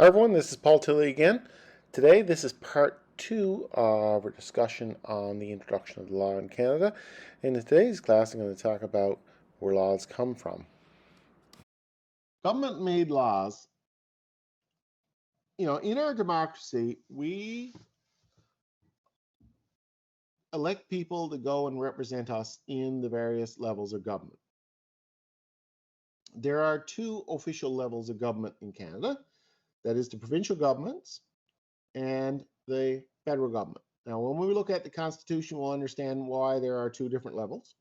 Hi everyone, this is Paul Tilley again. Today, this is part 2 of our discussion on the introduction of the law in Canada. In today's class, I'm going to talk about where laws come from. Government-made laws, in our democracy, we elect people to go and represent us in the various levels of government. There are two official levels of government in Canada. That is the provincial governments and the federal government. Now, when we look at the Constitution, we'll understand why there are two different levels.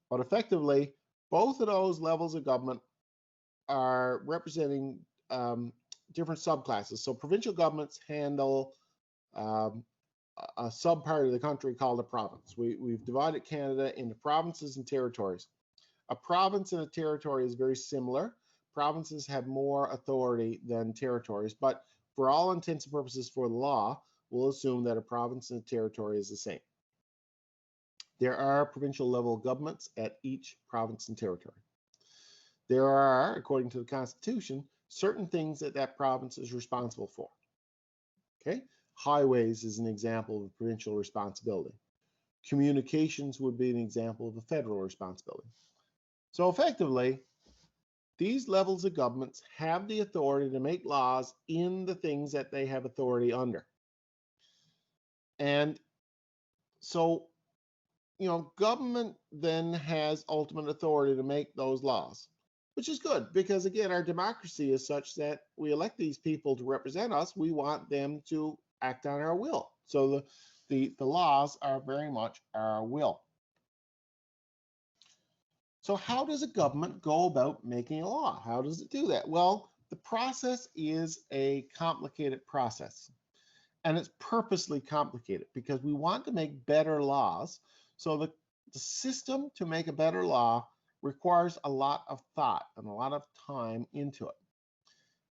But effectively, both of those levels of government are representing different subclasses. So provincial governments handle a sub-part of the country called a province. We've divided Canada into provinces and territories. A province and a territory is very similar. Provinces have more authority than territories, but for all intents and purposes for the law, we'll assume that a province and a territory is the same. There are provincial level governments at each province and territory. There are, according to the Constitution, certain things that that province is responsible for. Okay, highways is an example of a provincial responsibility. Communications would be an example of a federal responsibility. So effectively, these levels of governments have the authority to make laws in the things that they have authority under. And so, government then has ultimate authority to make those laws, which is good because, again, our democracy is such that we elect these people to represent us. We want them to act on our will. So the laws are very much our will. So how does a government go about making a law? How does it do that? Well, the process is a complicated process. And it's purposely complicated because we want to make better laws. So the system to make a better law requires a lot of thought and a lot of time into it.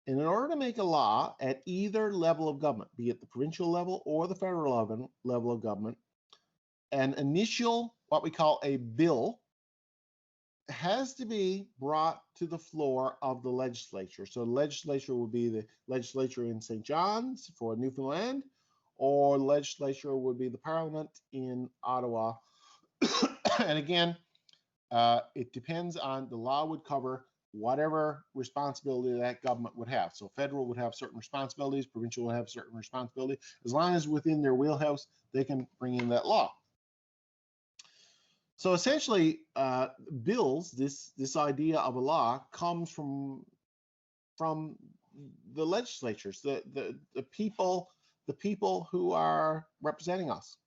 And in order to make a law at either level of government, be it the provincial level or the federal level of government, an initial, what we call a bill, has to be brought to the floor of the legislature. So the legislature will be the legislature in St. John's for Newfoundland, or the legislature would be the parliament in Ottawa. And again, it depends on the law would cover whatever responsibility that government would have. So federal would have certain responsibilities, provincial would have certain responsibilities. As long as within their wheelhouse, they can bring in that law. So essentially, bills, this idea of a law comes from the legislatures, the people who are representing us.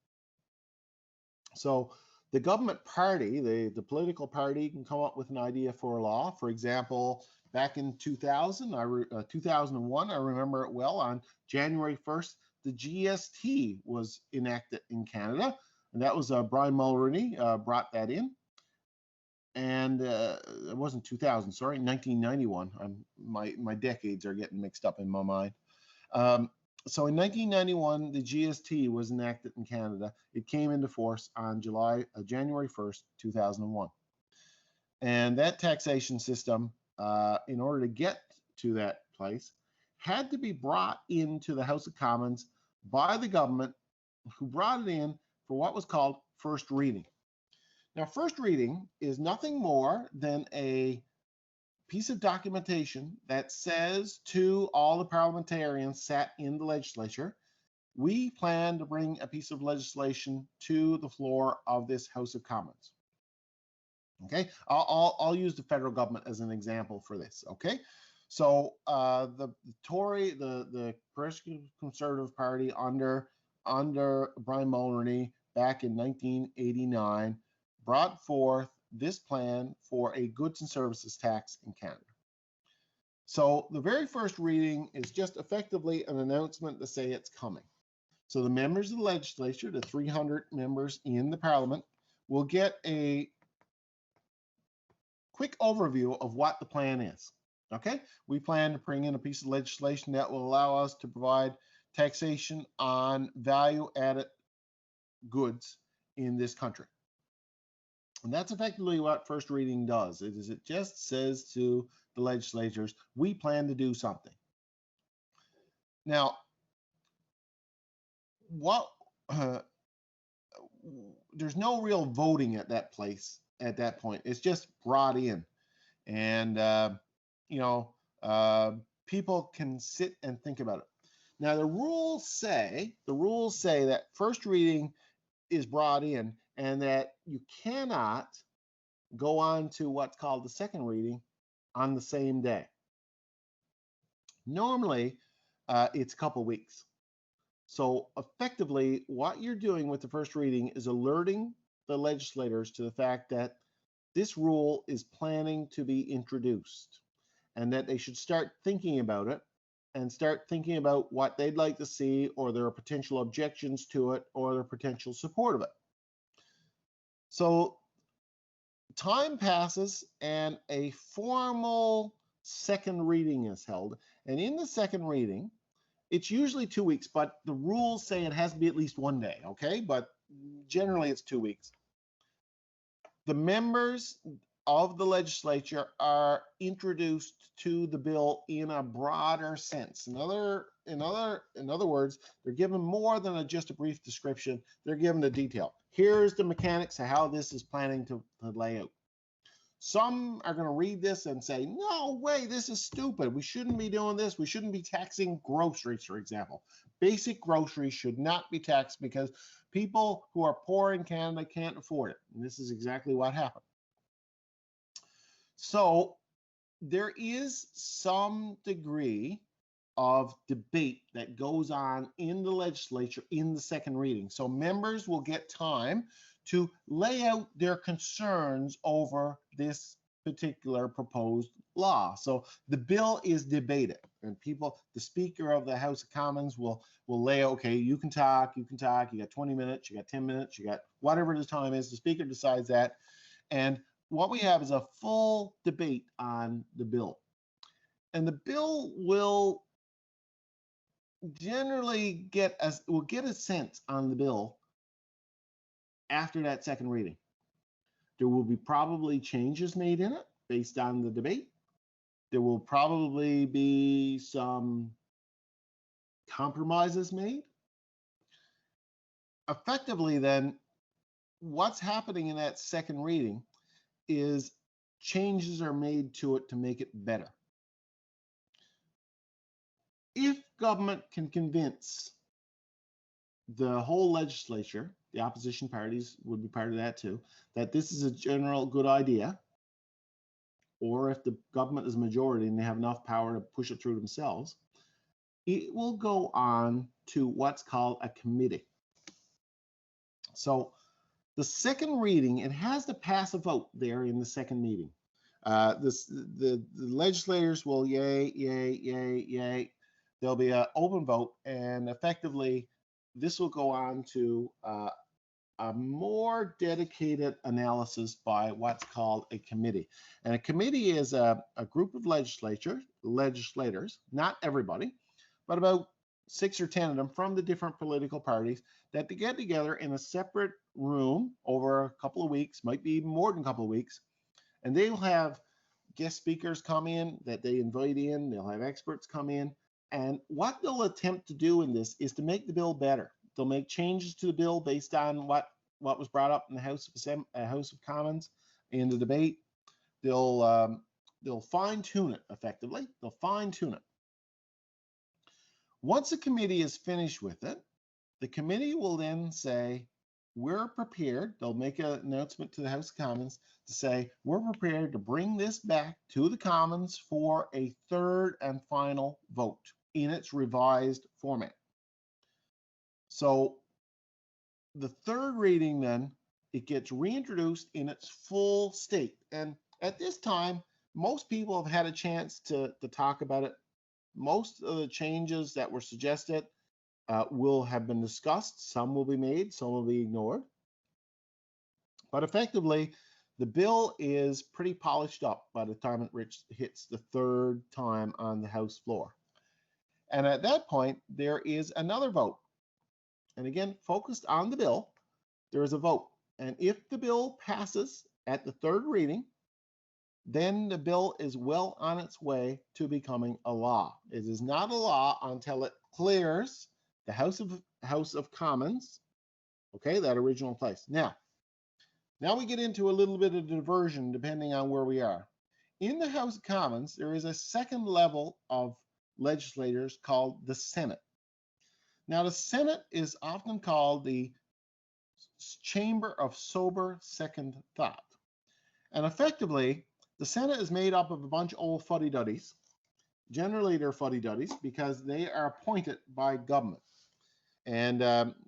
So the government party, the political party, can come up with an idea for a law. For example, back in 2001, I remember it well, on January 1st, the GST was enacted in Canada. And that was Brian Mulroney brought that in. And it wasn't 2000, sorry, 1991. My decades are getting mixed up in my mind. So in 1991, the GST was enacted in Canada. It came into force on January 1st, 2001. And that taxation system, in order to get to that place, had to be brought into the House of Commons by the government, who brought it in for what was called first reading. Now, first reading is nothing more than a piece of documentation that says to all the parliamentarians sat in the legislature, we plan to bring a piece of legislation to the floor of this House of Commons. Okay, I'll use the federal government as an example for this. Okay, so the Tory, the Progressive Conservative Party under Brian Mulroney back in 1989 brought forth this plan for a goods and services tax in Canada. So the very first reading is just effectively an announcement to say it's coming. So the members of the legislature, the 300 members in the parliament, will get a quick overview of what the plan is. Okay, we plan to bring in a piece of legislation that will allow us to provide taxation on value-added goods in this country. And that's effectively what first reading does. It just says to the legislators, we plan to do something. Now, what there's no real voting at that place at that point. It's just brought in, and you know, uh, people can sit and think about it. Now, the rules say that first reading is brought in, and that you cannot go on to what's called the second reading on the same day. Normally, it's a couple weeks. So effectively, what you're doing with the first reading is alerting the legislators to the fact that this rule is planning to be introduced and that they should start thinking about it and start thinking about what they'd like to see, or their potential objections to it, or their potential support of it. So time passes and a formal second reading is held. And in the second reading, it's usually 2 weeks, but the rules say it has to be at least 1 day, okay? But generally it's 2 weeks. The members of the legislature are introduced to the bill in a broader sense. In other words, they're given more than just a brief description. They're given the detail. Here's the mechanics of how this is planning to lay out. Some are going to read this and say, no way, this is stupid. We shouldn't be doing this. We shouldn't be taxing groceries, for example. Basic groceries should not be taxed because people who are poor in Canada can't afford it. And this is exactly what happened. So there is some degree of debate that goes on in the legislature in the second reading. So members will get time to lay out their concerns over this particular proposed law. So the bill is debated, and the Speaker of the House of Commons will lay out, okay, you can talk, you got 20 minutes, you got 10 minutes, you got whatever the time is. The Speaker decides that. And what we have is a full debate on the bill. And the bill will generally get a sense on the bill after that second reading. There will be probably changes made in it based on the debate. There will probably be some compromises made. Effectively, then, what's happening in that second reading is changes are made to it to make it better. If government can convince the whole legislature, the opposition parties would be part of that too, that this is a general good idea, or if the government is a majority and they have enough power to push it through themselves, it will go on to what's called a committee. So the second reading, it has to pass a vote there in the second meeting. The legislators will yay. There'll be an open vote, and effectively this will go on to a more dedicated analysis by what's called a committee. And a committee is a group of legislators, not everybody, but about 6 or 10 of them from the different political parties, that they get together in a separate room over a couple of weeks, might be even more than a couple of weeks, and they'll have guest speakers come in that they invite in, they'll have experts come in, and what they'll attempt to do in this is to make the bill better. They'll make changes to the bill based on what was brought up in the House of Commons in the debate. They'll fine-tune it effectively. They'll fine-tune it. Once the committee is finished with it, the committee will then say, we're prepared. They'll make an announcement to the House of Commons to say, we're prepared to bring this back to the Commons for a third and final vote in its revised format. So the third reading, then, it gets reintroduced in its full state. And at this time, most people have had a chance to talk about it. Most of the changes that were suggested will have been discussed. Some will be made, some will be ignored. But effectively, the bill is pretty polished up by the time it hits the third time on the House floor. And at that point, there is another vote. And again, focused on the bill, there is a vote. And if the bill passes at the third reading, then the bill is well on its way to becoming a law. It is not a law until it clears the House of Commons, okay, that original place. Now we get into a little bit of diversion depending on where we are. In the House of Commons, there is a second level of legislators called the Senate. Now, the Senate is often called the chamber of sober second thought. And effectively, the Senate is made up of a bunch of old fuddy-duddies. Generally, they're fuddy-duddies because they are appointed by government. And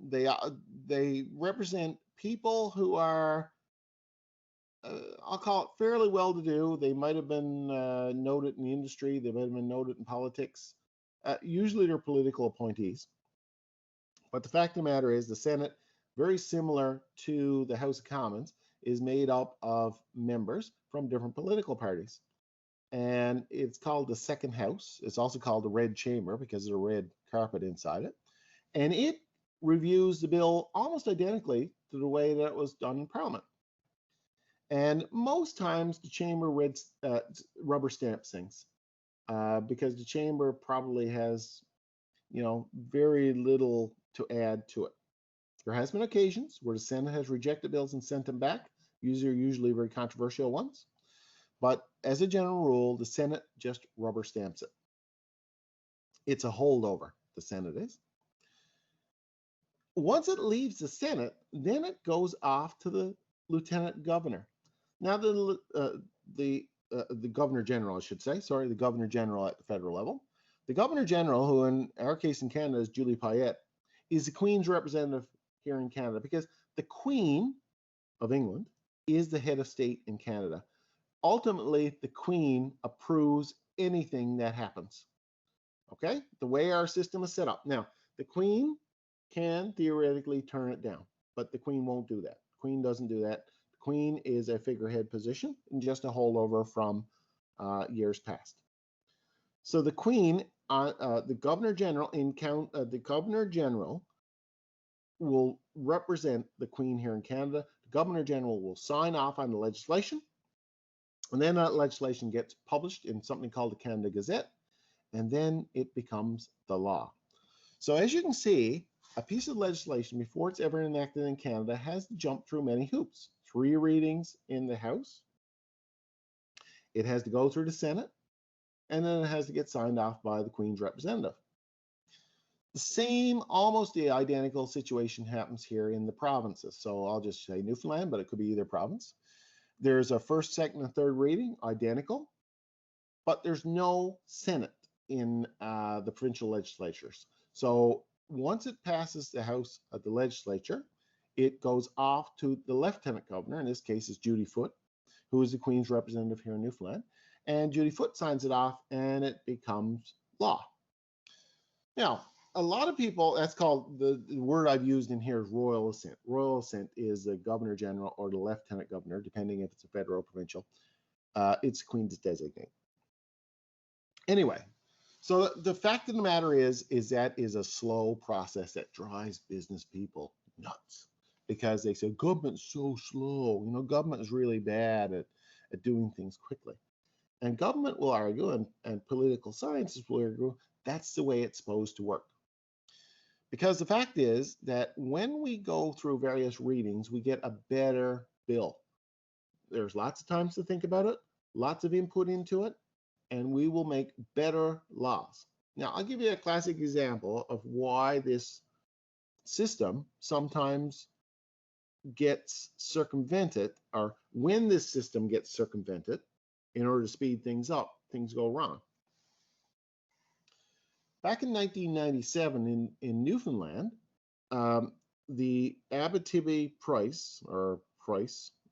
they represent people who are, I'll call it fairly well-to-do. They might have been noted in the industry. They might have been noted in politics. Usually, they're political appointees. But the fact of the matter is the Senate, very similar to the House of Commons, is made up of members from different political parties. And it's called the second house. It's also called the red chamber because there's a red carpet inside it. And it reviews the bill almost identically to the way that it was done in Parliament. And most times the chamber rubber stamps things because the chamber probably has, very little to add to it. There has been occasions where the Senate has rejected bills and sent them back. These are usually very controversial ones. But as a general rule, the Senate just rubber stamps it. It's a holdover, the Senate is. Once it leaves the Senate, then it goes off to the Lieutenant Governor. Now, the Governor General, I should say, the Governor General at the federal level. The Governor General, who in our case in Canada is Julie Payette, is the Queen's representative here in Canada because the Queen of England is the head of state in Canada. Ultimately, the Queen approves anything that happens. Okay? The way our system is set up. Now, the Queen can theoretically turn it down, but the Queen won't do that. The Queen doesn't do that. The Queen is a figurehead position and just a holdover from years past. So the Queen, the Governor General the Governor General will represent the Queen here in Canada. The Governor General will sign off on the legislation, and then that legislation gets published in something called the Canada Gazette, and then it becomes the law. So as you can see, a piece of legislation, before it's ever enacted in Canada, has to jump through many hoops. 3 readings in the House. It has to go through the Senate, and then it has to get signed off by the Queen's representative. The same, almost the identical situation happens here in the provinces. So I'll just say Newfoundland, but it could be either province. There's a first, second, and third reading, identical, but there's no Senate in the provincial legislatures. So once it passes the House of the legislature, it goes off to the Lieutenant Governor, in this case is Judy Foote, who is the Queen's representative here in Newfoundland. And Judy Foote signs it off, and it becomes law. Now, a lot of people, that's called, the word I've used in here is royal assent. Royal assent is the Governor General or the Lieutenant Governor, depending if it's a federal or provincial. It's the Queen's designate. Anyway, so the fact of the matter is that is a slow process that drives business people nuts because they say government's so slow. Government is really bad at doing things quickly. And government will argue, and political sciences will argue, that's the way it's supposed to work. Because the fact is that when we go through various readings, we get a better bill. There's lots of times to think about it, lots of input into it, and we will make better laws. Now, I'll give you a classic example of why this system sometimes gets circumvented, or when this system gets circumvented in order to speed things up, things go wrong. Back in 1997 in Newfoundland, the abbatibi price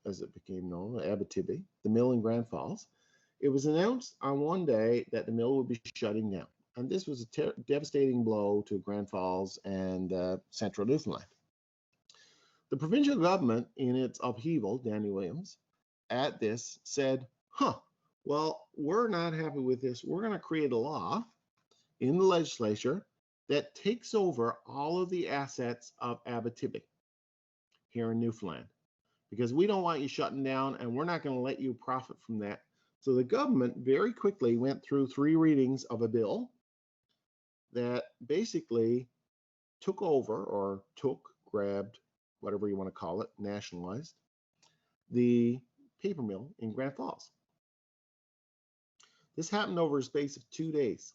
as it became known, abbatibi, the mill in Grand Falls, it was announced on one day that the mill would be shutting down. And this was a devastating blow to Grand Falls and central Newfoundland. The provincial government, in its upheaval, Danny Williams, at this said, well, we're not happy with this. We're going to create a law in the legislature that takes over all of the assets of abbatibi here in Newfoundland, because we don't want you shutting down, and we're not going to let you profit from that. So the government very quickly went through 3 readings of a bill that basically took over, or grabbed, whatever you want to call it, nationalized the paper mill in Grand Falls. This happened over a space of 2 days.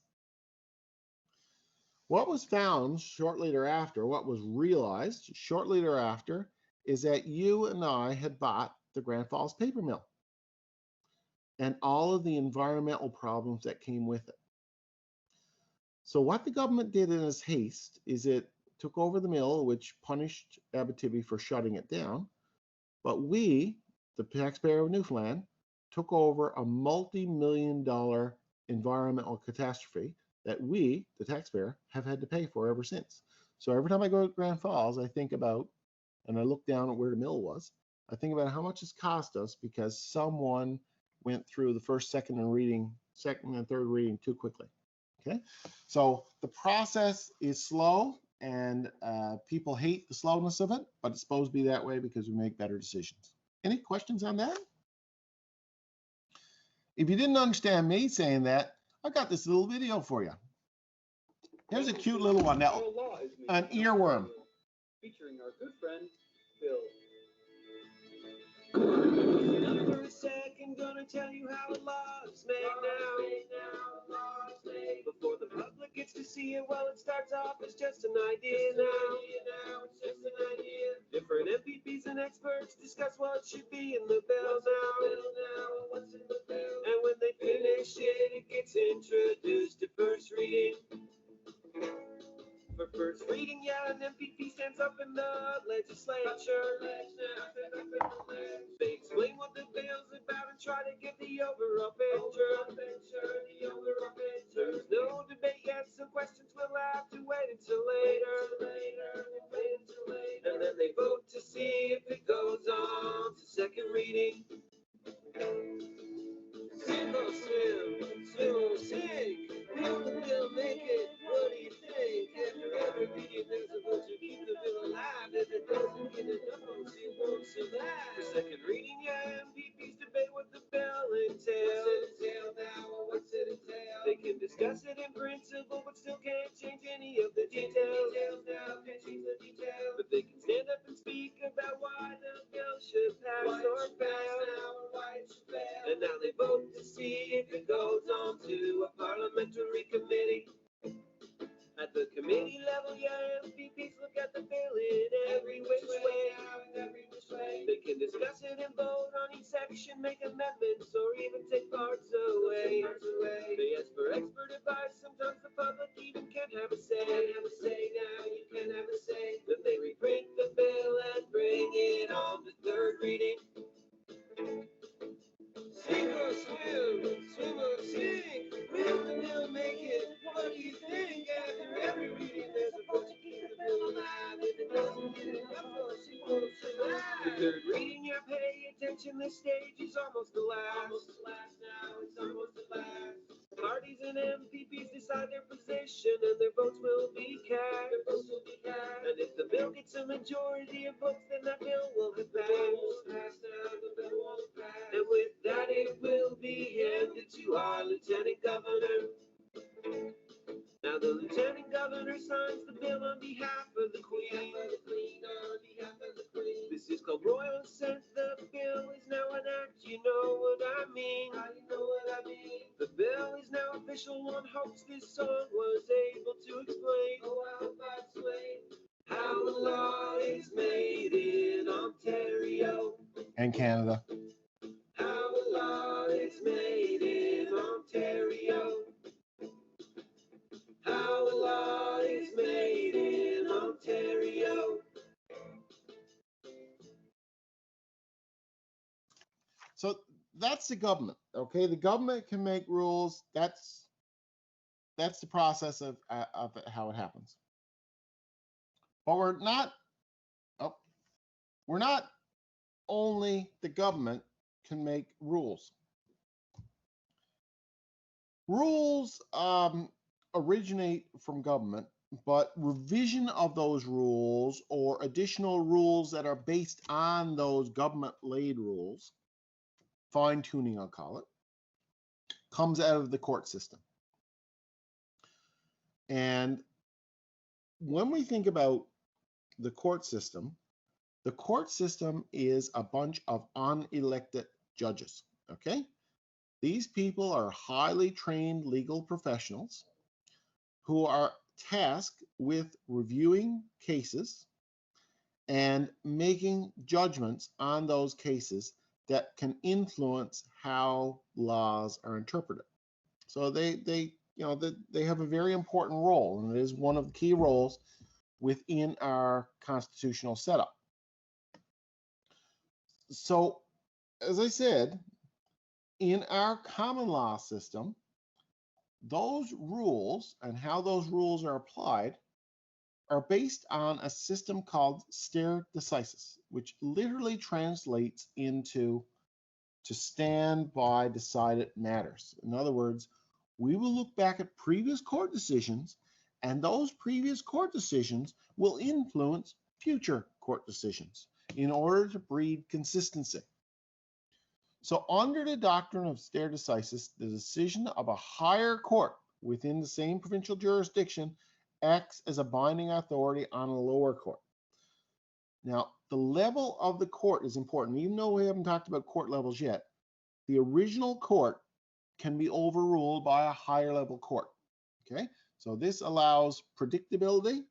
What was found shortly thereafter, what was realized shortly thereafter, is that you and I had bought the Grand Falls paper mill and all of the environmental problems that came with it. So what the government did in its haste is it took over the mill, which punished Abbatibi for shutting it down. But we, the taxpayer of Newfoundland, took over a multi-million-dollar environmental catastrophe that we, the taxpayer, have had to pay for ever since. So every time I go to Grand Falls, I think about, and I look down at where the mill was, I think about how much it's cost us because someone went through the first, second, and third reading too quickly. Okay, so the process is slow, and people hate the slowness of it, but it's supposed to be that way because we make better decisions. Any questions on that? If you didn't understand me saying that, I got this little video for you. Here's a cute little one now, an earworm. Featuring our good friend, Bill. Not for a second, gonna tell you how a law is made now. Before the public gets to see it, well, it starts off as just an idea now. It's just an idea. Different MPPs and experts discuss what should be in the bill now. What's in the bill? And when they finish it, it gets introduced to first reading. For first reading, yeah, an MPP stands up in the legislature. They explain what the bill's about and try to get the overall picture. There's no debate yet, so questions will have to wait until later. And then they vote to see if it goes on to second reading. Sing or swim, swim or sink. Will the bill make it? What do you think? After every reading, there's a vote to keep the bill alive. If it doesn't get enough votes, it won't survive. For second reading, yeah, MPPs debate what the bill entails. What's it entail? They can discuss it in principle, but still can't change any of the details. But they can stand up and speak about why the bill should pass or fail. And now they vote to see if it goes on to a parliamentary committee. At the committee level, yeah, MPPs look at the bill in every which way. They can discuss it and vote on each section, make amendments, or even take parts away. They ask for expert advice, sometimes the public even can't have a say. Then they reprint the bill and bring it on to third reading. Sink or swim, swim or sink. Will the bill make it? What do you think? After every reading, there's a vote to keep the bill alive. If it doesn't get enough votes, it won't survive. The third reading, yeah, pay attention. This stage is almost the last. It's almost the last. Parties and MPPs decide their position, and their votes will be cast. And if the bill gets a majority of votes, then that bill will have passed. And with that, it will be handed to our Lieutenant Governor. Now the Lieutenant Governor signs the bill on behalf of the Queen. This is called Royal Assent. The bill is now an act. You know what I mean. The bill is now official. One hopes this song was able to explain how the law is made in Ontario And Canada. How a law is made in Ontario. How a law is made in Ontario. So that's the government, okay? The government can make rules. That's the process of how it happens. But we're not only the government can make rules. Rules originate from government, but revision of those rules or additional rules that are based on those government-laid rules, fine-tuning I'll call it, comes out of the court system. And when we think about the court system is a bunch of unelected judges, okay? These people are highly trained legal professionals who are tasked with reviewing cases and making judgments on those cases that can influence how laws are interpreted. So they have a very important role, and it is one of the key roles within our constitutional setup. So, as I said, in our common law system, those rules and how those rules are applied are based on a system called stare decisis, which literally translates into to stand by decided matters. In other words, we will look back at previous court decisions, and those previous court decisions will influence future court decisions in order to breed consistency. So under the doctrine of stare decisis, the decision of a higher court within the same provincial jurisdiction acts as a binding authority on a lower court. Now, the level of the court is important. Even though we haven't talked about court levels yet, the original court can be overruled by a higher level court. Okay, so this allows predictability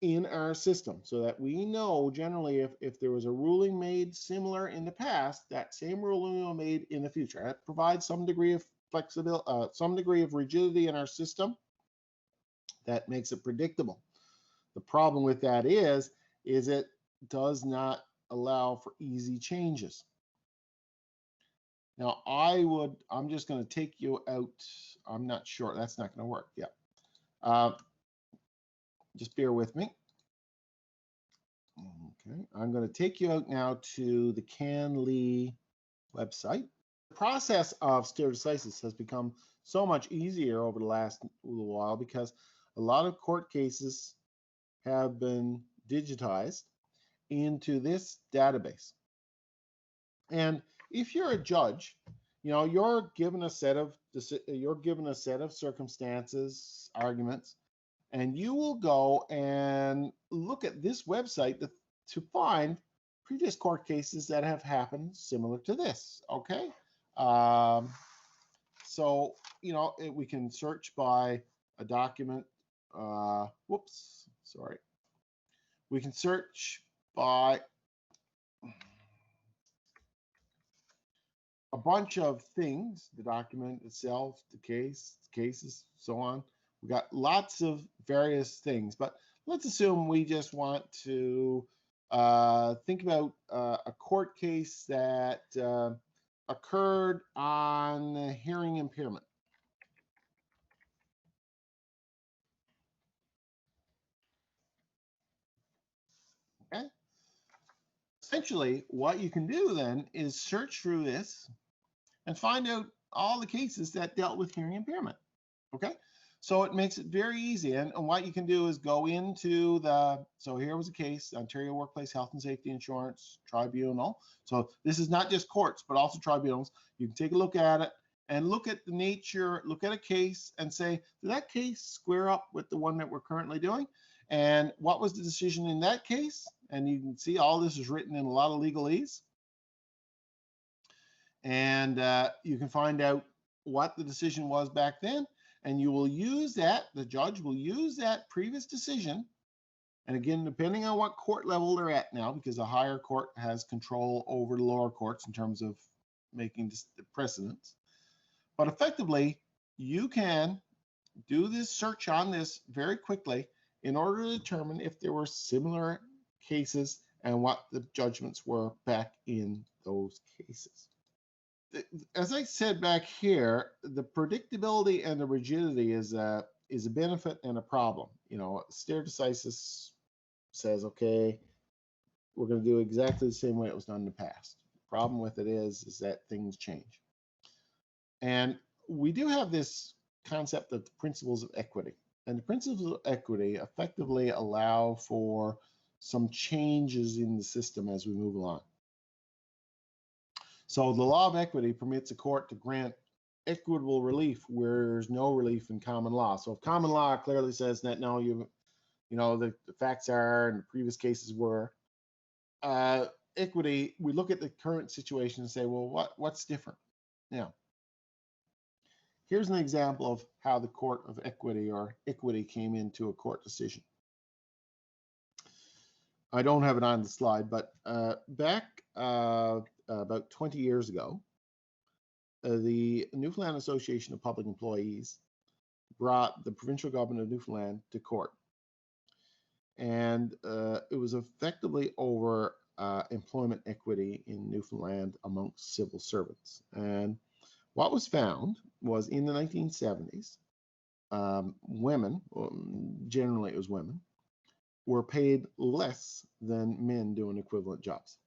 in our system so that we know generally if there was a ruling made similar in the past, that same ruling will be made in the future. That provides some degree of flexibility, some degree of rigidity in our system that makes it predictable. The problem with that is it does not allow for easy changes. Now, I'm just going to take you out. I'm not sure. That's not going to work. Yeah. Just bear with me. Okay. I'm going to take you out now to the CanLII website. The process of stare decisis has become so much easier over the last little while because a lot of court cases have been digitized into this database. And if you're a judge, you're given a set of circumstances, arguments, and you will go and look at this website to find previous court cases that have happened similar to this. Okay, so we can search by a document. We can search by a bunch of things, the document itself, the cases, so on. We got lots of various things, but let's assume we just want to think about a court case that occurred on hearing impairment. Okay. Essentially, what you can do then is search through this and find out all the cases that dealt with hearing impairment. Okay, so it makes it very easy. And what you can do is go into so here was a case, Ontario Workplace Health and Safety Insurance Tribunal. So this is not just courts, but also tribunals. You can take a look at it and look at the nature, look at a case and say, did that case square up with the one that we're currently doing? And what was the decision in that case? And you can see all this is written in a lot of legalese. And you can find out what the decision was back then. And you will use that, the judge will use that previous decision. And again, depending on what court level they're at now, because a higher court has control over the lower courts in terms of making the precedents. But effectively, you can do this search on this very quickly in order to determine if there were similar cases and what the judgments were back in those cases. As I said back here, the predictability and the rigidity is a benefit and a problem. Stare decisis says, okay, we're going to do exactly the same way it was done in the past. The problem with it is that things change. And we do have this concept of the principles of equity. And the principles of equity effectively allow for some changes in the system as we move along. So the law of equity permits a court to grant equitable relief where there's no relief in common law. So if common law clearly says that no, you know, the facts are and the previous cases were, equity, we look at the current situation and say, well, what's different? Yeah. Here's an example of how the court of equity or equity came into a court decision. I don't have it on the slide, but back about 20 years ago, the Newfoundland Association of Public Employees brought the provincial government of Newfoundland to court. And it was effectively over employment equity in Newfoundland amongst civil servants. And what was found was in the 1970s, women, generally it was women, were paid less than men doing equivalent jobs.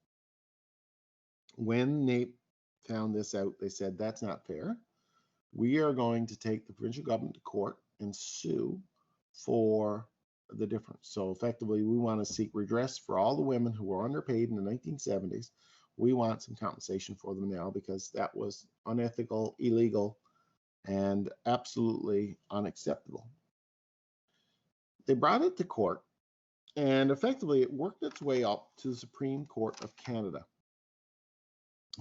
When NAPE found this out, they said, that's not fair. We are going to take the provincial government to court and sue for the difference. So effectively, we want to seek redress for all the women who were underpaid in the 1970s. We want some compensation for them now because that was unethical, illegal, and absolutely unacceptable. They brought it to court, and effectively it worked its way up to the Supreme Court of Canada.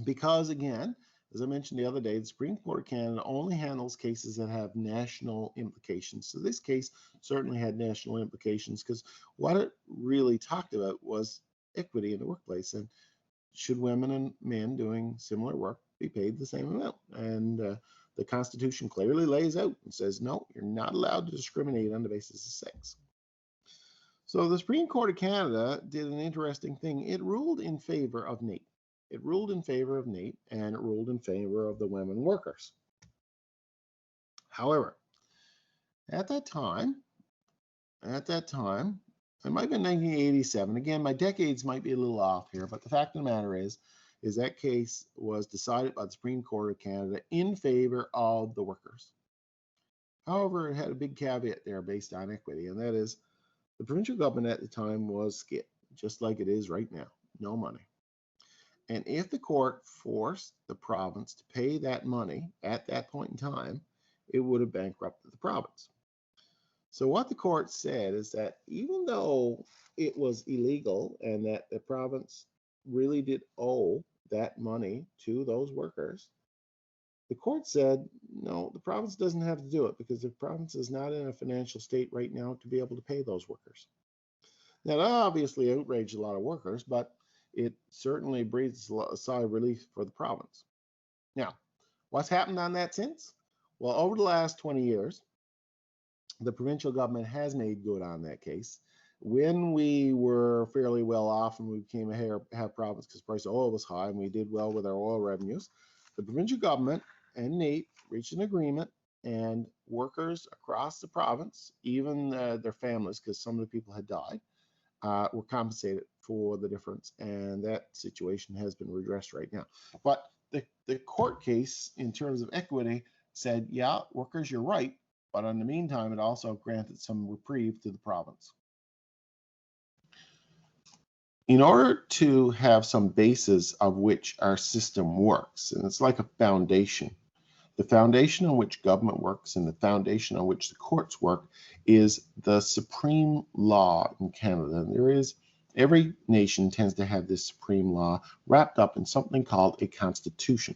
Because again, as I mentioned the other day, the Supreme Court of Canada only handles cases that have national implications. So this case certainly had national implications because what it really talked about was equity in the workplace, and should women and men doing similar work be paid the same amount? And the Constitution clearly lays out and says, no, you're not allowed to discriminate on the basis of sex. So the Supreme Court of Canada did an interesting thing. It ruled in favor of NAPE. It ruled in favor of NAPE, and it ruled in favor of the women workers. However, at that time, it might have been 1987. Again, my decades might be a little off here, but the fact of the matter is that case was decided by the Supreme Court of Canada in favor of the workers. However, it had a big caveat there based on equity, and that is the provincial government at the time was skint, just like it is right now, no money. And if the court forced the province to pay that money at that point in time, it would have bankrupted the province. So what the court said is that even though it was illegal and that the province really did owe that money to those workers, the court said, no, the province doesn't have to do it because the province is not in a financial state right now to be able to pay those workers. Now, that obviously outraged a lot of workers, but it certainly breathes a sigh of relief for the province. Now, what's happened on that since? Well, over the last 20 years, the provincial government has made good on that case. When we were fairly well off and we became a half province because the price of oil was high and we did well with our oil revenues, the provincial government and NAPE reached an agreement, and workers across the province, even their families, because some of the people had died, were compensated for the difference, and that situation has been redressed right now. But the court case in terms of equity said, yeah, workers, you're right, but in the meantime, it also granted some reprieve to the province. In order to have some basis of which our system works, and it's like a foundation, the foundation on which government works and the foundation on which the courts work is the supreme law in Canada. And every nation tends to have this supreme law wrapped up in something called a constitution.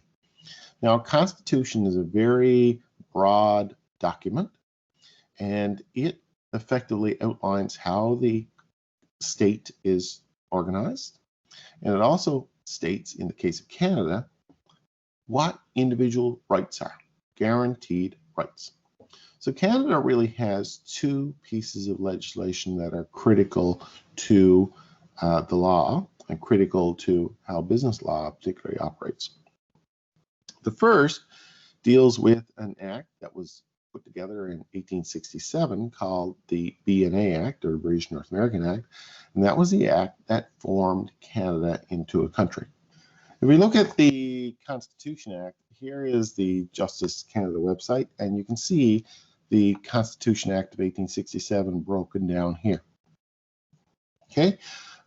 Now, a constitution is a very broad document, and it effectively outlines how the state is organized. And it also states, in the case of Canada, what individual rights are, guaranteed rights. So Canada really has two pieces of legislation that are critical to the law and critical to how business law particularly operates. The first deals with an act that was put together in 1867 called the BNA Act, or British North American Act, and that was the act that formed Canada into a country. If we look at the Constitution Act, here is the Justice Canada website, and you can see the Constitution Act of 1867 broken down here. Okay,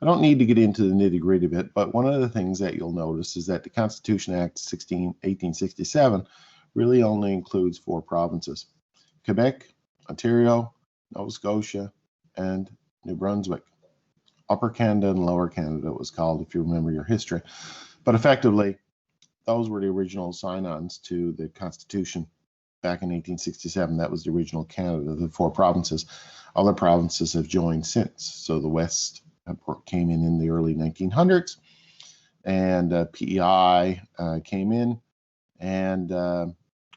I don't need to get into the nitty-gritty bit, but one of the things that you'll notice is that the Constitution Act 1867 really only includes 4 provinces: Quebec, Ontario, Nova Scotia, and New Brunswick. Upper Canada and Lower Canada it was called, if you remember your history. But effectively, those were the original sign-ons to the Constitution back in 1867. That was the original Canada, the 4 provinces. Other provinces have joined since. So the West came in the early 1900s, and PEI came in, and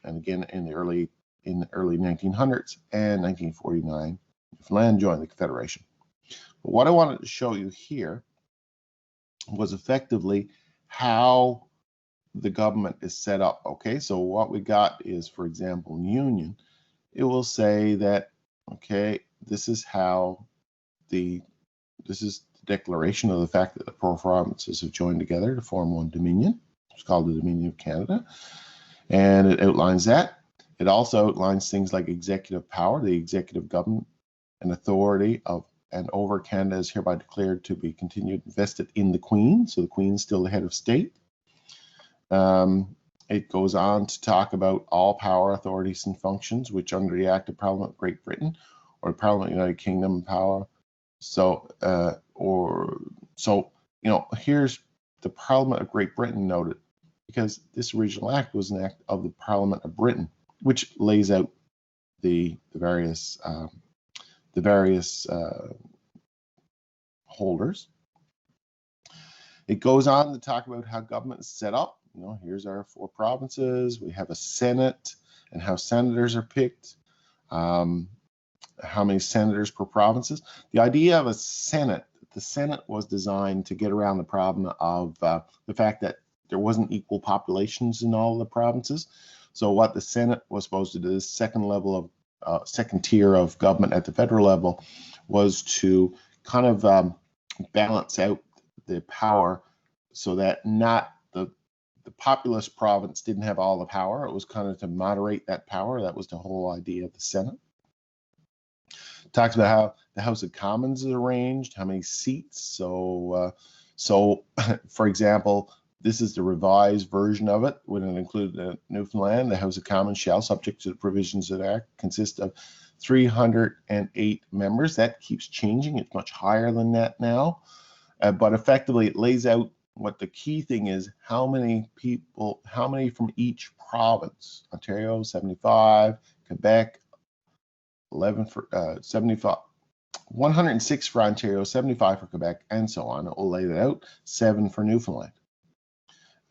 again in the early 1900s, and 1949, Newfoundland joined the Confederation. But what I wanted to show you here was effectively how the government is set up. Okay, so what we got is, for example, union. It will say that, okay, this is the declaration of the fact that the 4 provinces have joined together to form one Dominion. It's called the Dominion of Canada, and it outlines that. It also outlines things like executive power. The executive government and authority of and over Canada is hereby declared to be continued vested in the Queen. So the Queen is still the head of state. It goes on to talk about all power, authorities, and functions which under the Act of Parliament of Great Britain or Parliament of the United Kingdom power. So, here's the Parliament of Great Britain noted, because this original act was an act of the Parliament of Britain, which lays out the various holders. It goes on to talk about how government is set up. Here's our 4 provinces. We have a Senate and how senators are picked. How many senators per provinces. The idea of a Senate, the Senate was designed to get around the problem of the fact that there wasn't equal populations in all the provinces. So what the Senate was supposed to do, the second tier of government at the federal level, was to kind of balance out the power so that not the populous province didn't have all the power. It was kind of to moderate that power. That was the whole idea of the Senate. Talks about how the House of Commons is arranged, how many seats. So for example, this is the revised version of it. When it included Newfoundland, the House of Commons shall, subject to the provisions of the Act, consist of 308 members. That keeps changing. It's much higher than that now. But effectively, it lays out what the key thing is: how many from each province. Ontario, 75, Quebec, 75, 106 for Ontario, 75 for Quebec, and so on. It will lay that out. 7 for Newfoundland.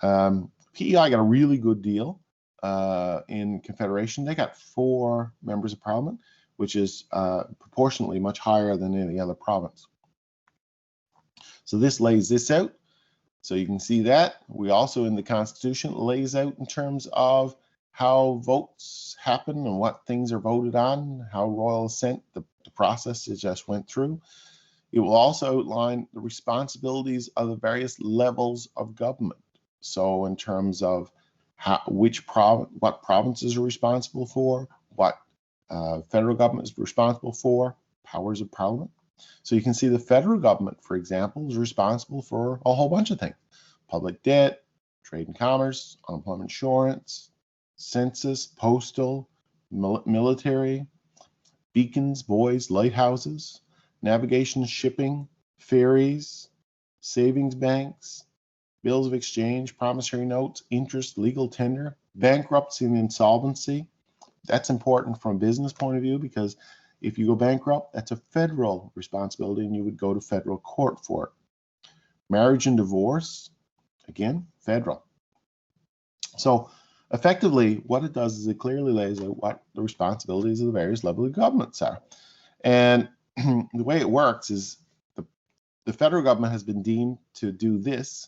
PEI got a really good deal in Confederation. They got 4 members of Parliament, which is proportionately much higher than any other province. So this lays this out. So you can see that. We also, in the Constitution, lays out in terms of how votes happen and what things are voted on, how royal assent, the process it just went through. It will also outline the responsibilities of the various levels of government. So in terms of what provinces are responsible for, what federal government is responsible for, powers of Parliament. So you can see the federal government, for example, is responsible for a whole bunch of things: public debt, trade and commerce, unemployment insurance, census, postal, military, beacons, buoys, lighthouses, navigation, shipping, ferries, savings banks, bills of exchange, promissory notes, interest, legal tender, bankruptcy and insolvency. That's important from a business point of view, because if you go bankrupt, that's a federal responsibility and you would go to federal court for it. Marriage and divorce, again, federal. So effectively, what it does is it clearly lays out what the responsibilities of the various levels of governments are. And the way it works is the federal government has been deemed to do this,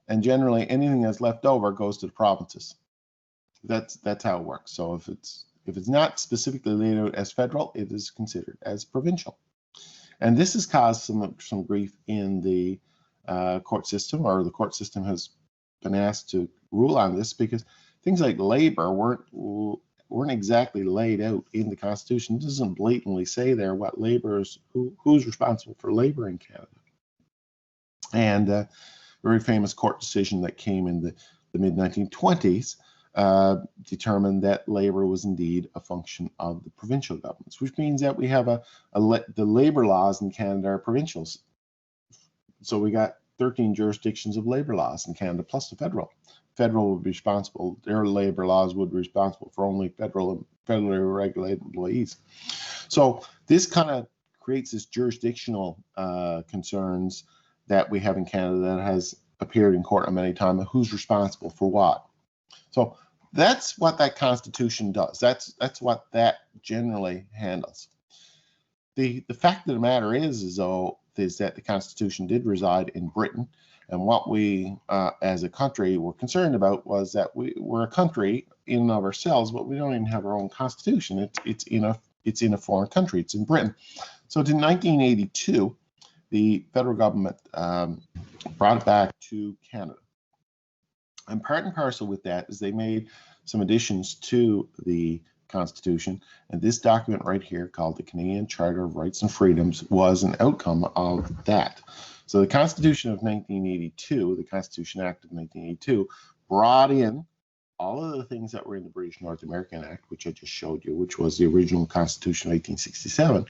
and generally anything that's left over goes to the provinces. That's how it works. So if it's not specifically laid out as federal, it is considered as provincial. And this has caused some grief in the court system, or the court system has been asked to rule on this, because things like labor weren't exactly laid out in the Constitution. It doesn't blatantly say there what labor is, who's responsible for labor in Canada. And a very famous court decision that came in the mid-1920s determined that labor was indeed a function of the provincial governments, which means that we have the labor laws in Canada are provincials. So we got 13 jurisdictions of labor laws in Canada plus the federal. Federal would be responsible, their labor laws would be responsible for only federally regulated employees. So this kind of creates this jurisdictional concerns that we have in Canada that has appeared in court many times. Who's responsible for what? So that's what that Constitution does. That's what that generally handles. The fact of the matter is that the Constitution did reside in Britain, and what we as a country were concerned about was that we're a country in and of ourselves, but we don't even have our own Constitution. It's in a foreign country. It's in Britain. So in 1982, the federal government brought it back to Canada. And part and parcel with that is they made some additions to the Constitution, and this document right here called the Canadian Charter of Rights and Freedoms was an outcome of that. So the Constitution of 1982, the Constitution Act of 1982, brought in all of the things that were in the British North American Act, which I just showed you, which was the original Constitution of 1867,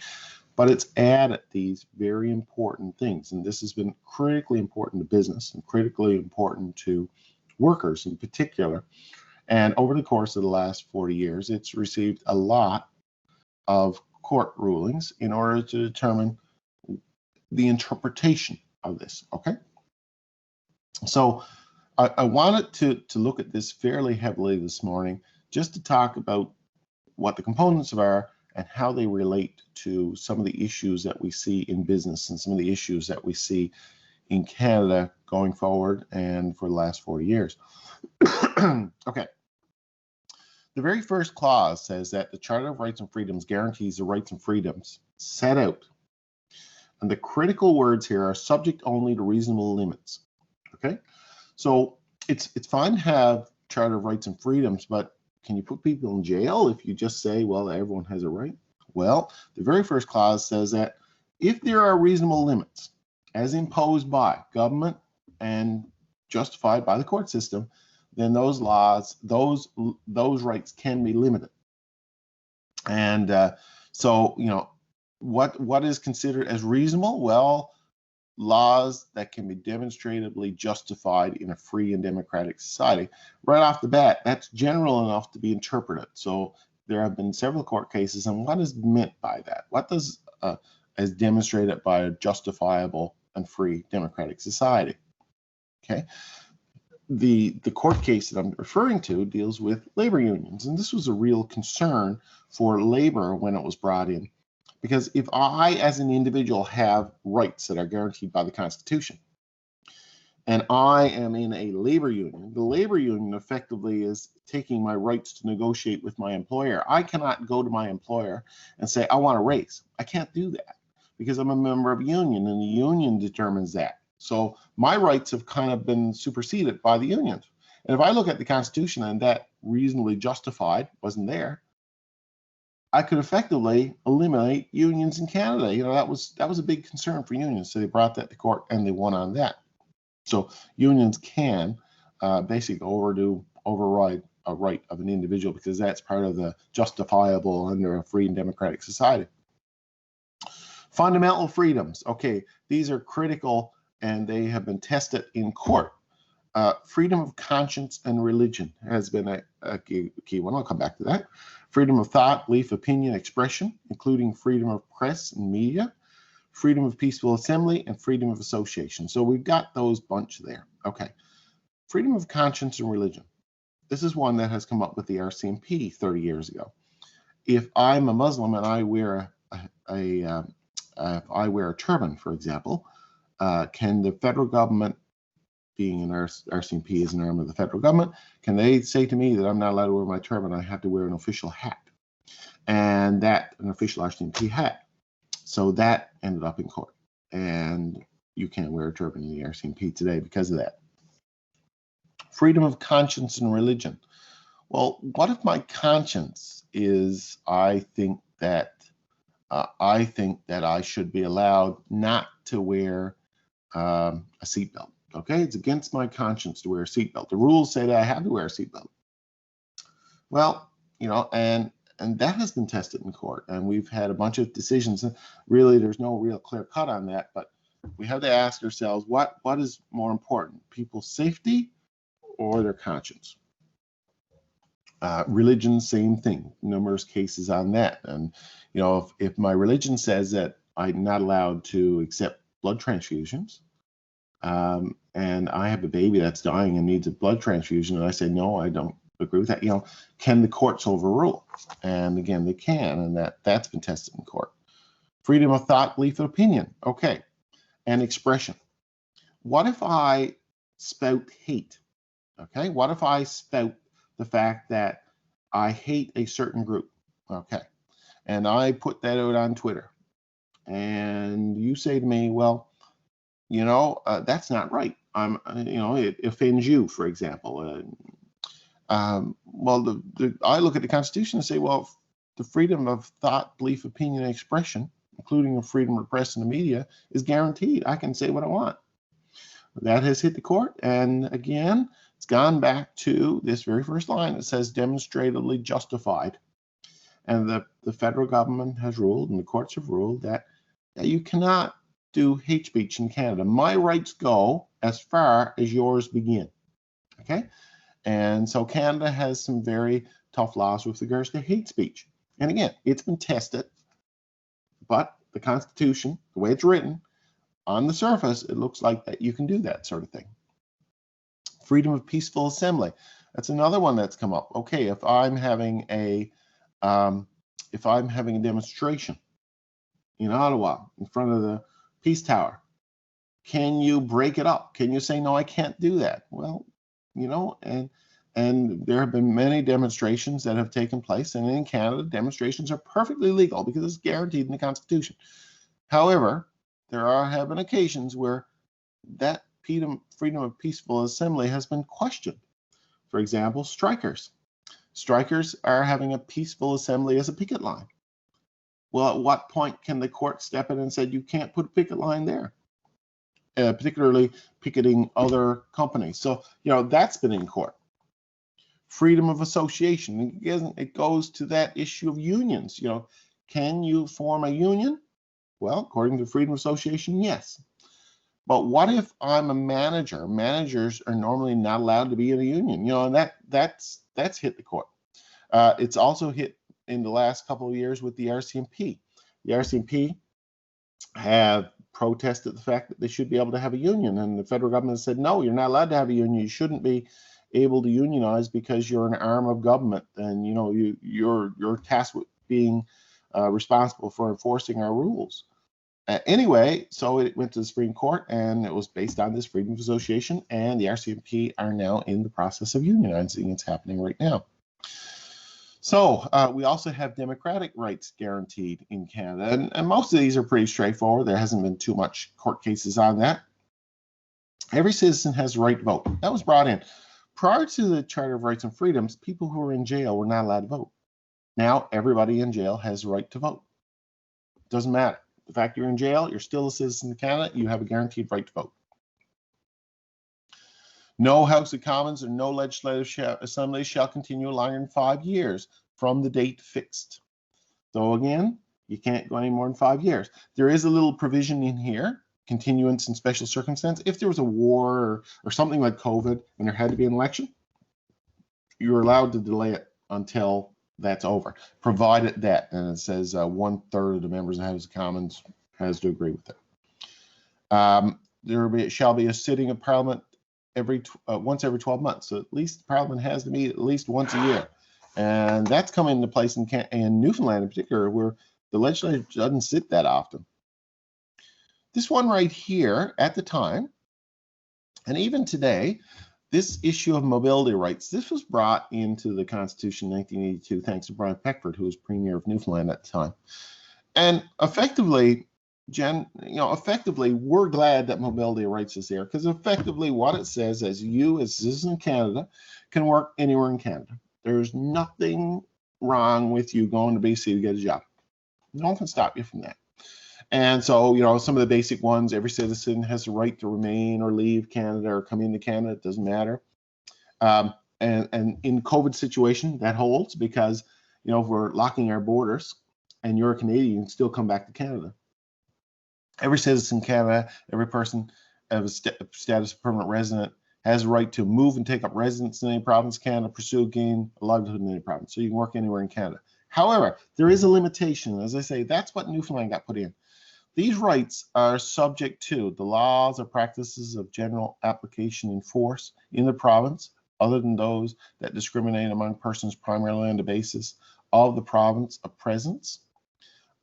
but it's added these very important things, and this has been critically important to business and critically important to workers in particular. And over the course of the last 40 years, it's received a lot of court rulings in order to determine the interpretation of this, okay? So I wanted to look at this fairly heavily this morning, just to talk about what the components are and how they relate to some of the issues that we see in business and some of the issues that we see in Canada going forward and for the last 40 years. Okay. The very first clause says that the Charter of Rights and Freedoms guarantees the rights and freedoms set out. And the critical words here are subject only to reasonable limits. Okay? So it's fine to have Charter of Rights and Freedoms, but can you put people in jail if you just say, well, everyone has a right? Well, the very first clause says that if there are reasonable limits as imposed by government and justified by the court system, then those laws, those rights can be limited. And so, you know, what is considered as reasonable? Well, laws that can be demonstrably justified in a free and democratic society. Right off the bat, that's general enough to be interpreted. So there have been several court cases, and what is meant by that? What does as demonstrated by a justifiable and free democratic society? Okay. The court case that I'm referring to deals with labor unions, and this was a real concern for labor when it was brought in, because if I as an individual have rights that are guaranteed by the Constitution and I am in a labor union, the labor union effectively is taking my rights to negotiate with my employer. I cannot go to my employer and say, I want a raise. I can't do that because I'm a member of a union, and the union determines that. So my rights have kind of been superseded by the unions. And if I look at the Constitution and that reasonably justified wasn't there, I could effectively eliminate unions in Canada. You know, that was a big concern for unions. So they brought that to court and they won on that. So unions can basically override a right of an individual because that's part of the justifiable under a free and democratic society. Fundamental freedoms. Okay, these are critical and they have been tested in court. Freedom of conscience and religion has been a key one. I'll come back to that. Freedom of thought, belief, opinion, expression, including freedom of press and media, freedom of peaceful assembly, and freedom of association. So we've got those bunch there. Okay. Freedom of conscience and religion. This is one that has come up with the RCMP 30 years ago. If I'm a Muslim and I wear if I wear a turban, for example, can the federal government, being an RCMP is an arm of the federal government, can they say to me that I'm not allowed to wear my turban? I have to wear an official hat, and that an official RCMP hat. So that ended up in court, and you can't wear a turban in the RCMP today because of that. Freedom of conscience and religion. Well, what if my conscience is I think that I should be allowed not to wear a seatbelt? Okay, it's against my conscience to wear a seatbelt. The rules say that I have to wear a seatbelt. Well, and that has been tested in court, and we've had a bunch of decisions. Really, there's no real clear cut on that, but we have to ask ourselves, what is more important, people's safety or their conscience? Religion, same thing. Numerous cases on that. And if my religion says that I'm not allowed to accept blood transfusions, and I have a baby that's dying and needs a blood transfusion, and I say no, I don't agree with that. Can the courts overrule? And again, they can, and that's been tested in court. Freedom of thought, belief, and opinion. Okay, and expression. What if I spout hate? Okay, what if I spout the fact that I hate a certain group? Okay, and I put that out on Twitter, and you say to me, well, that's not right. It offends you, for example. Well, I look at the Constitution and say, well, the freedom of thought, belief, opinion, and expression, including the freedom of press and the media, is guaranteed. I can say what I want. That has hit the court, and again, it's gone back to this very first line that says demonstrably justified. And the federal government has ruled, and the courts have ruled, that you cannot do hate speech in Canada. My rights go as far as yours begin. Okay? And so Canada has some very tough laws with regards to hate speech. And again, it's been tested, but the Constitution, the way it's written, on the surface, it looks like that you can do that sort of thing. Freedom of peaceful assembly. That's another one that's come up. Okay, if I'm having a demonstration in Ottawa in front of the Peace Tower, can you break it up? Can you say, no, I can't do that? Well, and there have been many demonstrations that have taken place, and in Canada, demonstrations are perfectly legal because it's guaranteed in the Constitution. However, there have been occasions where that freedom of peaceful assembly has been questioned. For example, strikers. Strikers are having a peaceful assembly as a picket line. Well, at what point can the court step in and say you can't put a picket line there? Particularly picketing other companies. So, that's been in court. Freedom of association. It goes to that issue of unions. Can you form a union? Well, according to freedom of association, yes. But what if I'm a manager? Managers are normally not allowed to be in a union. And that's hit the court. It's also hit in the last couple of years with the RCMP. The RCMP have protested the fact that they should be able to have a union, and the federal government said, no, you're not allowed to have a union. You shouldn't be able to unionize because you're an arm of government, and you're tasked with being responsible for enforcing our rules. Anyway, so it went to the Supreme Court, and it was based on this freedom of association, and the RCMP are now in the process of unionizing. It's happening right now. So we also have democratic rights guaranteed in Canada, and most of these are pretty straightforward. There hasn't been too much court cases on that. Every citizen has the right to vote. That was brought in. Prior to the Charter of Rights and Freedoms, people who were in jail were not allowed to vote. Now everybody in jail has the right to vote. Doesn't matter. The fact you're in jail, you're still a citizen of Canada, you have a guaranteed right to vote. No House of Commons or no legislative assembly shall continue longer than 5 years from the date fixed. So again, you can't go any more than 5 years. There is a little provision in here, continuance in special circumstance. If there was a war or something like COVID and there had to be an election, you're allowed to delay it until that's over, provided that, and it says 1/3 of the members of the House of Commons has to agree with it. There shall be a sitting of Parliament once every 12 months. So at least Parliament has to meet at least once a year. And that's coming into place in Newfoundland in particular, where the legislature doesn't sit that often. This one right here at the time, and even today, this issue of mobility rights, this was brought into the Constitution in 1982, thanks to Brian Peckford, who was Premier of Newfoundland at the time. And effectively, effectively, we're glad that mobility rights is there, because effectively what it says is you, as a citizen of Canada, can work anywhere in Canada. There's nothing wrong with you going to BC to get a job. No one can stop you from that. And so, some of the basic ones, every citizen has the right to remain or leave Canada or come into Canada. It doesn't matter. and in COVID situation, that holds because, you know, if we're locking our borders and you're a Canadian, you can still come back to Canada. Every citizen in Canada, every person of a status of permanent resident has a right to move and take up residence in any province of Canada, pursue, gain a livelihood in any province. So you can work anywhere in Canada. However, there is a limitation. As I say, that's what Newfoundland got put in. These rights are subject to the laws or practices of general application in force in the province, other than those that discriminate among persons primarily on the basis of the province of presence.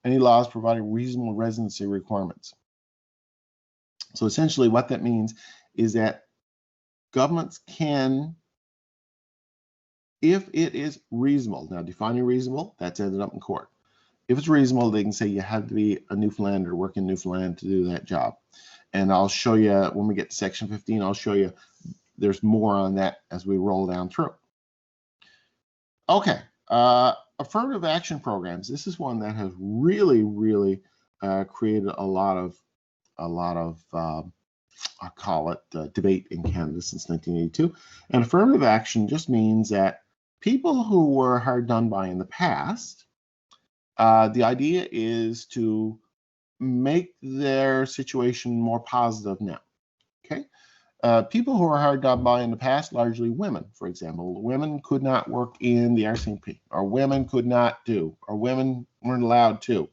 Any laws providing reasonable residency requirements. So essentially what that means is that governments can, if it is reasonable, now defining reasonable, that's ended up in court. If it's reasonable, they can say you have to be a Newfoundlander, work in Newfoundland to do that job. And I'll show you, when we get to section 15, I'll show you there's more on that as we roll down through. Okay, affirmative action programs. This is one that has really created a lot of I call it debate in Canada since 1982. And affirmative action just means that people who were hard done by in the past, the idea is to make their situation more positive now. Okay. People who were hard done by in the past, largely women, for example. Women could not work in the RCMP, or women could not do, or women weren't allowed to.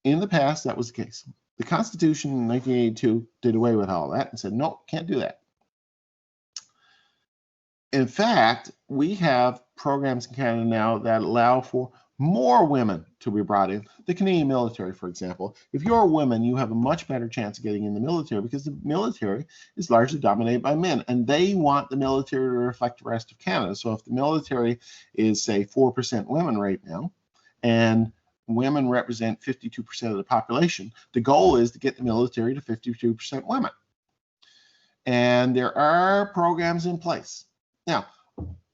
In the past, that was the case. The Constitution in 1982 did away with all that and said, no, can't do that. In fact, we have programs in Canada now that allow for more women to be brought in. The Canadian military, for example, if you're a woman, you have a much better chance of getting in the military because the military is largely dominated by men, and they want the military to reflect the rest of Canada. So if the military is, say, 4% women right now, and women represent 52% of the population, the goal is to get the military to 52% women. And there are programs in place. Now,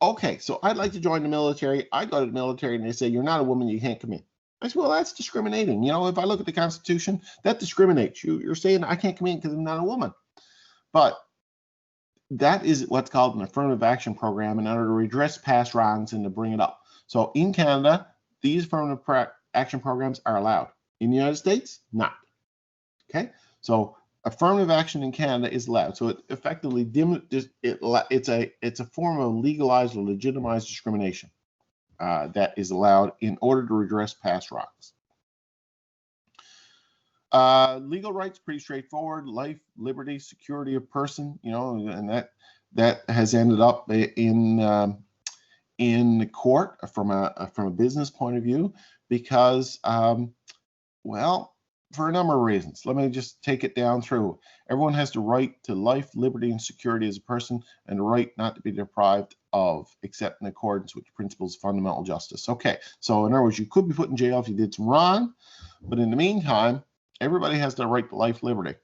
okay, so I'd like to join the military. I go to the military and they say, you're not a woman, you can't come in. I say, well, that's discriminating. You know, if I look at the Constitution, that discriminates. You're saying I can't come in because I'm not a woman. But that is what's called an affirmative action program in order to redress past wrongs and to bring it up. So in Canada, these affirmative action programs are allowed. In the United States, not. Okay, so affirmative action in Canada is allowed. So it effectively it's a form of legalized or legitimized discrimination that is allowed in order to redress past wrongs. Legal rights, pretty straightforward: life, liberty, security of person. You know, and that has ended up in the court from a business point of view because, well, for a number of reasons. Let me just take it down through. Everyone has the right to life, liberty, and security as a person, and the right not to be deprived of, except in accordance with the principles of fundamental justice. Okay, so in other words, you could be put in jail if you did some wrong, but in the meantime, everybody has the right to life, liberty.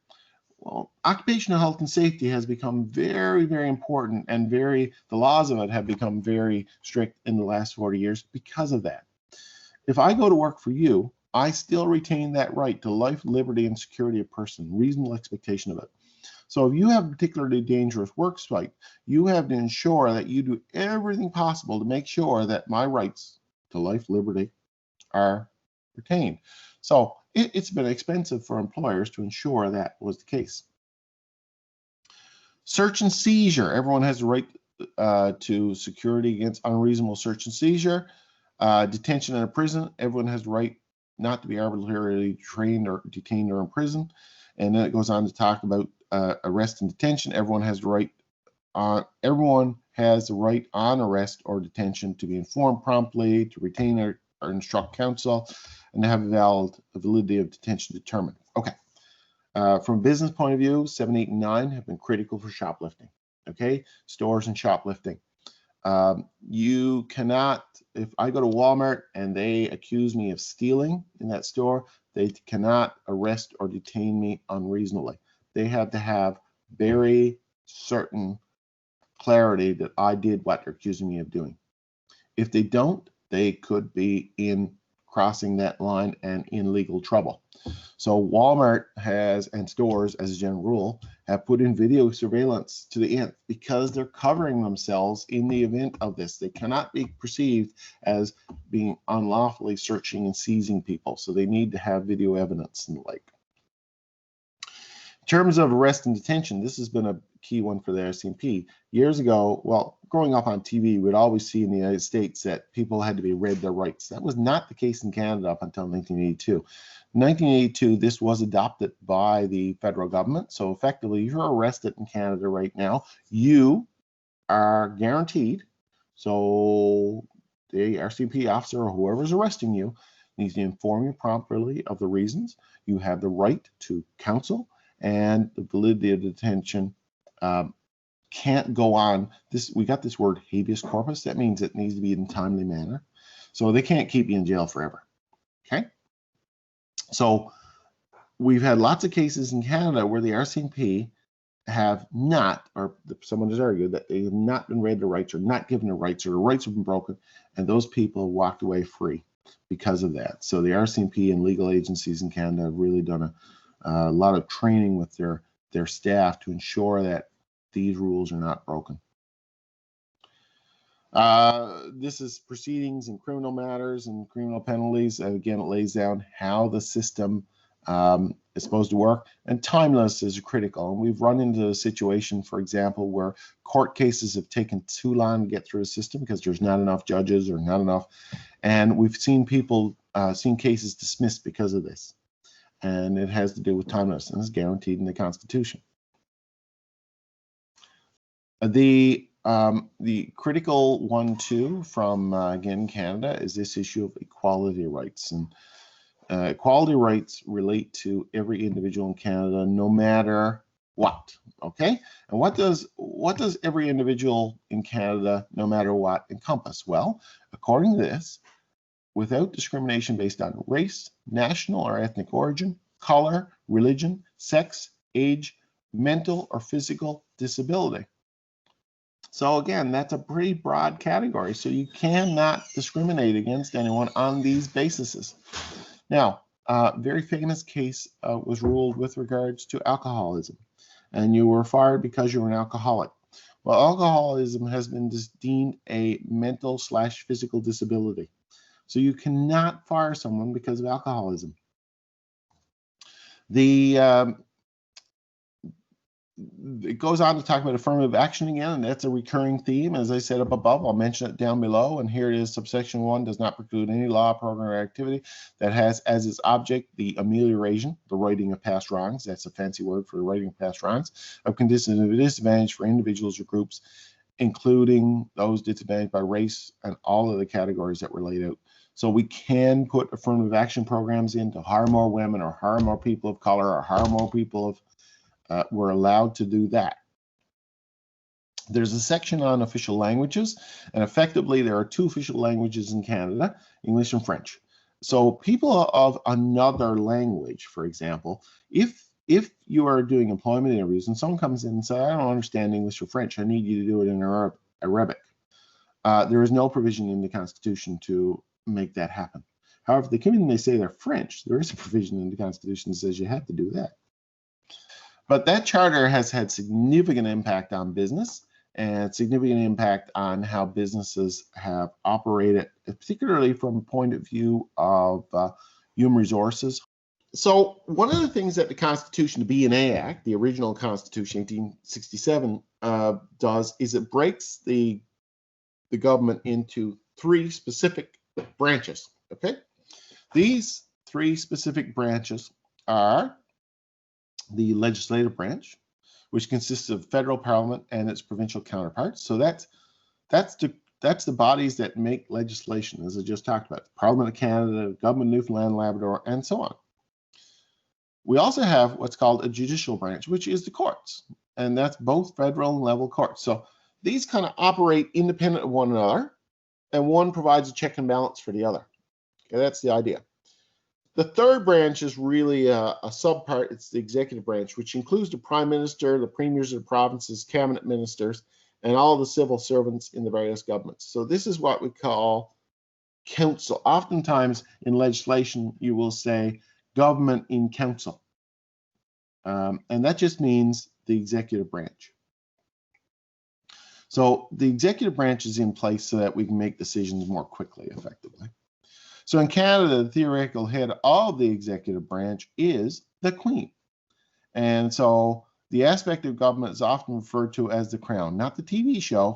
Well, occupational health and safety has become very important, and the laws of it have become very strict in the last 40 years because of that. If I go to work for you, I still retain that right to life, liberty, and security of person, reasonable expectation of it. So if you have a particularly dangerous work site, you have to ensure that you do everything possible to make sure that my rights to life, liberty are retained. So it's been expensive for employers to ensure that was the case. Search and seizure. Everyone has the right to security against unreasonable search and seizure. Detention in a prison. Everyone has the right not to be arbitrarily trained or detained or imprisoned. And then it goes on to talk about arrest and detention. Everyone has the right on arrest or detention to be informed promptly, to retain or instruct counsel, and to have a validity of detention determined. Okay. From a business point of view, 7, 8, and 9 have been critical for shoplifting. Okay, stores and shoplifting. You cannot, if I go to Walmart and they accuse me of stealing in that store, they cannot arrest or detain me unreasonably. They have to have very certain clarity that I did what they're accusing me of doing. If they don't, they could be in crossing that line and in legal trouble. So Walmart has, and stores as a general rule, have put in video surveillance to the nth because they're covering themselves in the event of this. They cannot be perceived as being unlawfully searching and seizing people, so they need to have video evidence and the like. In terms of arrest and detention, this has been a key one for the RCMP. Years ago, well, growing up on TV, we'd always see in the United States that people had to be read their rights. That was not the case in Canada up until 1982. In 1982, this was adopted by the federal government. So effectively, if you're arrested in Canada right now, you are guaranteed. So the RCMP officer or whoever's arresting you needs to inform you promptly of the reasons. You have the right to counsel, and the validity of detention can't go on. We got this word habeas corpus. That means it needs to be in a timely manner. So they can't keep you in jail forever. Okay? So we've had lots of cases in Canada where the RCMP have not, or someone has argued that they have not been read their rights or not given their rights, or the rights have been broken, and those people walked away free because of that. So the RCMP and legal agencies in Canada have really done a lot of training with their staff to ensure that these rules are not broken. This is proceedings in criminal matters and criminal penalties. Again, it lays down how the system is supposed to work, and timeliness is critical. And we've run into a situation, for example, where court cases have taken too long to get through the system because there's not enough judges or not enough, and we've seen cases dismissed because of this. And it has to do with timeliness, and it's guaranteed in the Constitution. The critical one too from again Canada is this issue of equality rights, and equality rights relate to every individual in Canada, no matter what. Okay, and what does every individual in Canada, no matter what, encompass? Well, according to this, without discrimination based on race, national or ethnic origin, color, religion, sex, age, mental or physical disability. So again, that's a pretty broad category. So you cannot discriminate against anyone on these bases. Now, a very famous case was ruled with regards to alcoholism, and you were fired because you were an alcoholic. Well, alcoholism has been deemed a mental/physical disability. So you cannot fire someone because of alcoholism. It goes on to talk about affirmative action again, and that's a recurring theme. As I said up above, I'll mention it down below, and here it is. Subsection 1 does not preclude any law, program, or activity that has as its object the amelioration, the righting of past wrongs, that's a fancy word for the righting of past wrongs, of conditions of disadvantage for individuals or groups, including those disadvantaged by race and all of the categories that were laid out. So we can put affirmative action programs in to hire more women or hire more people of color or hire more people of we're allowed to do that. There's a section on official languages, and effectively there are two official languages in Canada, English and French. So people of another language, for example, if you are doing employment interviews and someone comes in and says, I don't understand English or French, I need you to do it in Arabic. There is no provision in the Constitution to make that happen. However, if they come in and they say they're French, there is a provision in the Constitution that says you have to do that. But that charter has had significant impact on business and significant impact on how businesses have operated, particularly from a point of view of human resources. So one of the things that the Constitution, the B&A Act, the original Constitution, 1867, does is it breaks the government into three specific branches. Okay, these three specific branches are the legislative branch, which consists of federal parliament and its provincial counterparts. So that's the bodies that make legislation, as I just talked about. Parliament of Canada, Government of Newfoundland and Labrador, and so on. We also have what's called a judicial branch, which is the courts, and that's both federal and level courts. So these kind of operate independent of one another, and one provides a check and balance for the other. Okay, that's the idea. The third branch is really a subpart. It's the executive branch, which includes the prime minister, the premiers of the provinces, cabinet ministers, and all the civil servants in the various governments. So this is what we call council. Oftentimes in legislation, you will say government in council. And that just means the executive branch. So the executive branch is in place so that we can make decisions more quickly, effectively. So in Canada, the theoretical head of the executive branch is the Queen. And so the aspect of government is often referred to as the Crown, not the TV show,